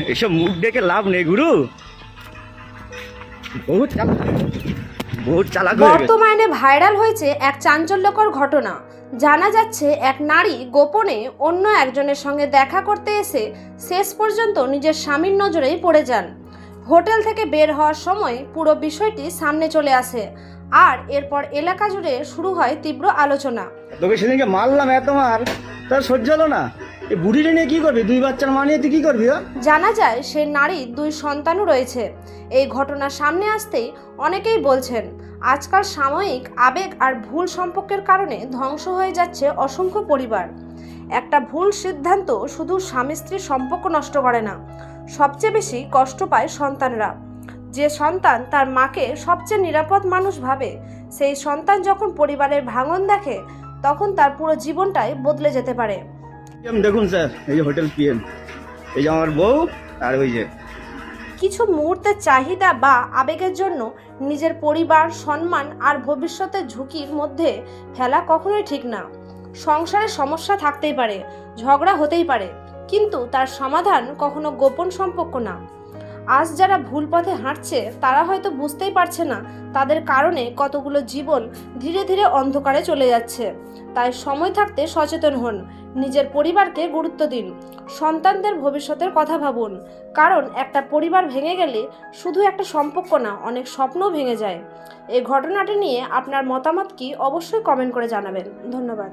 এসব মুখ ডেকে লাভ নেই গুরু, বহুত চালাক হয়ে গেছে। বর্তমানে ভাইরাল হয়েছে এক চাঞ্চল্যকর ঘটনা। জানা যাচ্ছে এক নারী গোপনে অন্য একজনের সঙ্গে দেখা করতে এসে শেষ পর্যন্ত নিজের স্বামীর নজরেই পড়ে যান। হোটেল থেকে বের হওয়ার সময় পুরো বিষয়টি সামনে চলে আসে, আর এরপর এলাকা জুড়ে শুরু হয় তীব্র আলোচনা। তোকে সেদিনকে মারলাম, এত মার তার সহ্য হলো না। এই বুড়িটা নিয়ে কি করবি? 2 বাচ্চার মা নিয়ে তুই কি করবি? জানা যায় সে নারীর 2 সন্তানও রয়েছে। এই ঘটনা সামনে আসতেই অনেকেই বলছেন, আজকাল সাময়িক আবেগ আর ভুল সম্পর্কের কারণে ধ্বংস হয়ে যাচ্ছে অসংখ্য পরিবার। একটা ভুল সিদ্ধান্ত শুধু স্বামী স্ত্রীর সম্পর্ক নষ্ট করে না, সবচেয়ে বেশি কষ্ট পায় সন্তানরা। যে সন্তান তার মাকে সবচেয়ে নিরাপদ মানুষ ভাবে, সেই সন্তান যখন পরিবারের ভাঙন দেখে, তখন তার পুরো জীবনটাই বদলে যেতে পারে। দেখুন স্যার, এই যে হোটেল পিএম, এই যে আমার বউ, আর ওই যে কিছু মুহূর্তের চাহিদা বা আবেগের জন্য নিজের পরিবার, সম্মান আর ভবিষ্যতের ঝুঁকির মধ্যে ফেলা কখনোই ঠিক না। সংসারে সমস্যা থাকতেই পারে, ঝগড়া হতেই পারে, কিন্তু তার সমাধান কখনো গোপন সম্পর্ক না। আজ যারা ভুল পথে হাঁটছে তারা হয়তো বুঝতেই পারছে না তাদের কারণে কতগুলো জীবন ধীরে ধীরে অন্ধকারে চলে যাচ্ছে। তাই সময় থাকতে সচেতন হন, নিজের পরিবারকে গুরুত্ব দিন, সন্তানদের ভবিষ্যতের কথা ভাবুন। কারণ একটা পরিবার ভেঙে গেলে শুধু একটা সম্পর্ক না, অনেক স্বপ্নও ভেঙে যায়। এই ঘটনাটি নিয়ে আপনার মতামত কি অবশ্যই কমেন্ট করে জানাবেন। ধন্যবাদ।